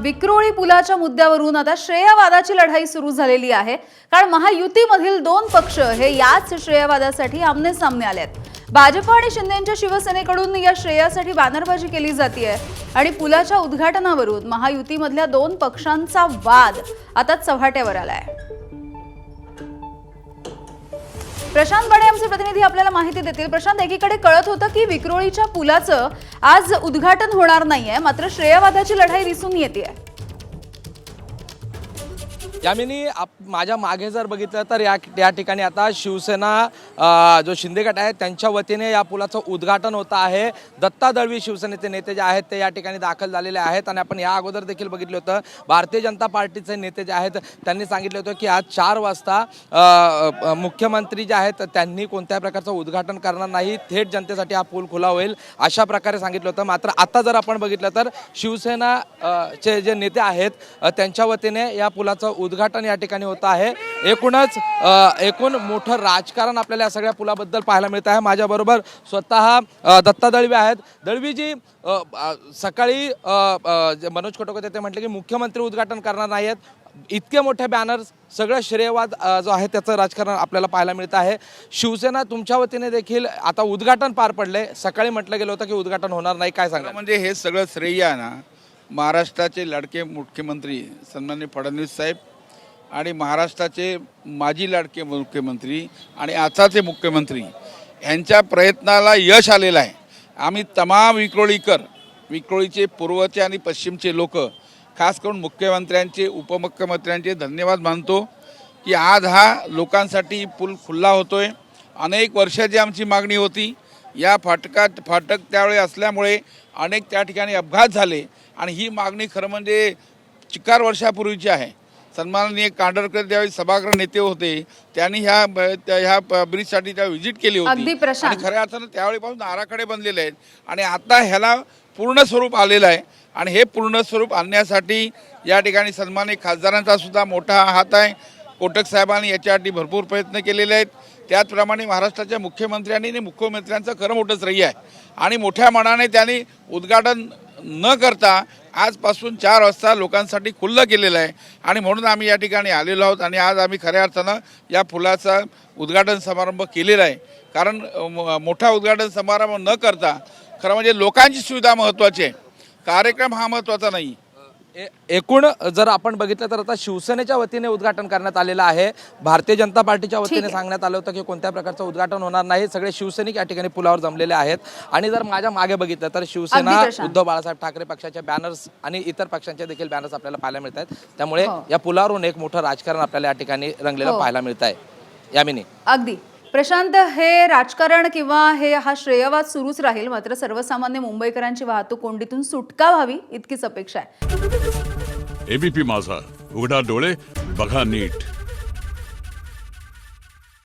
विक्रोळी पुलाच्या मुद्द्यावरून आता श्रेयवादाची लढाई सुरू झालेली आहे। कारण महायुतीमधील दोन पक्ष हे याच श्रेयवादासाठी आमने सामने आले आहेत। भाजप आणि शिंदेच्या शिवसेनेकडून या श्रेयासाठी बॅनरबाजी केली जाते आणि पुलाच्या उद्घाटनावरून महायुतीमधल्या दोन पक्षांचा वाद आता चव्हाट्यावर आलाय। प्रशांत बडे आमचे प्रतिनिधी आपल्याला माहिती देतील। प्रशांत, एकीकडे कळत होतं की विक्रोळीच्या पुलाचं आज उद्घाटन होणार नाहीये, मात्र श्रेयवादाची लढाई दिसून येतेय। यामिनी माझ्या मागे जर बघितलं तर या ठिकाणी आता शिवसेना जो शिंदे गट आहे त्यांच्या वतीने या पुलाचं उद्घाटन होतं आहे। दत्ता दळवी शिवसेनेचे नेते जे आहेत ते या ठिकाणी दाखल झालेले आहेत आणि आपण या अगोदर देखील बघितलं होतं भारतीय जनता पार्टीचे नेते जे आहेत त्यांनी सांगितलं होतं की आज 4 वाजता मुख्यमंत्री जे आहेत त्यांनी कोणत्या प्रकारचं उद्घाटन करणार नाही, थेट जनतेसाठी हा पूल खुला होईल अशा प्रकारे सांगितलं होतं। मात्र आता जर आपण बघितलं तर शिवसेना चे जे नेते आहेत त्यांच्या वतीने या पुलाचं उद्घाटन या ठिकाणी होत आहे। एकूण मोठं राजकारण आपल्याला या सगळ्या पुलाबद्दल पाहायला मिळत आहे। माझ्याबरोबर स्वतः दत्ता दळवी आहेत। दळवीजी, सकाळी मनोज खटोके ते म्हटले की मुख्यमंत्री उद्घाटन करणार नाहीत, इतके मोठे बॅनर्स, सगळं श्रेयवाद जो आहे त्याचं राजकारण आपल्याला पाहायला मिळत आहे। शिवसेना तुमच्या वतीने देखील आता उद्घाटन पार पडले, सकाळी म्हटलं गेलं होतं की उद्घाटन होणार नाही, काय सांगा? म्हणजे हे सगळं श्रेय आहे ना महाराष्ट्राचे लाडके मुख्यमंत्री सन्माननीय फडणवीस साहेब आणि महाराष्ट्राचे माजी लाडके मुख्यमंत्री आणि आताचे मुख्यमंत्री यांच्या प्रयत्नाला यश आलेलं आहे। आम्ही तमाम विक्रोळीचे पूर्वचे आणि पश्चिमचे लोक, खास करून मुख्यमंत्र्यांचे उपमुख्यमंत्र्यांचे धन्यवाद मानतो की आज हा लोकांसाठी पूल खुला होतोय। अनेक वर्षाची आमची मागणी होती। या फाटक त्यावेळी असल्यामुळे अनेक त्या ठिकाणी अपघात झाले आणि ही मागणी खरं म्हणजे 4 वर्षापूर्वीची आहे। सन्माननीय कांडरकर ज्यावेळी सभागृह नेते होते त्यांनी ह्या ब्रिजसाठी त्या व्हिजिट केली होती आणि खऱ्या अर्थानं त्यावेळीपासून आराखडे बनलेले आहेत आणि आता ह्याला पूर्ण स्वरूप आलेलं आहे आणि हे पूर्ण स्वरूप आणण्यासाठी या ठिकाणी सन्माननीय खासदारांचा सुद्धा मोठा हात आहे। कोटक साहेबांनी याच्यासाठी भरपूर प्रयत्न केलेले आहेत। त्याचप्रमाणे महाराष्ट्राच्या मुख्यमंत्र्यांनी आणि मुख्यमंत्र्यांचं खरं मोठं श्रेय आहे आणि मोठ्या मनाने त्यांनी उद्घाटन न करता आजपासून 4 वाजता लोकांसाठी खुल्लं केलेलं आहे आणि म्हणून आम्ही या ठिकाणी आलेलो आहोत आणि आज आम्ही खऱ्या अर्थानं या पुलाचा उद्घाटन समारंभ केलेला आहे। कारण मोठा उद्घाटन समारंभ न करता खरं म्हणजे लोकांची सुविधा महत्त्वाची आहे, कार्यक्रम हा महत्त्वाचा नाही। एकूण जर आपण बघितलं तर आता शिवसेनेच्या वतीने उद्घाटन करण्यात आलेलं आहे। भारतीय जनता पार्टीच्या वतीने सांगण्यात आलं होतं की कोणत्या प्रकारचं उद्घाटन होणार नाही, सगळे शिवसैनिक या ठिकाणी पुलावर जमलेले आहेत। आणि जर माझ्या मागे बघितलं तर शिवसेना, उद्धव बाळासाहेब ठाकरे पक्षाचे बॅनर्स आणि इतर पक्षांचे देखील बॅनर्स आपल्याला पाहायला मिळत आहेत। त्यामुळे या पुलावरून एक मोठं राजकारण आपल्याला या ठिकाणी रंगलेलं पाहायला मिळत आहे। यामिनी, अगदी प्रशांत, हे राजकारण किंवा हा श्रेयवाद सुरूच राहील, मात्र सर्वसामान्य मुंबईकरांची वाहतूक कोंडीतून सुटका व्हावी इतकीच अपेक्षा आहे। एबीपी माझा, उघडा डोळे बघा नीट।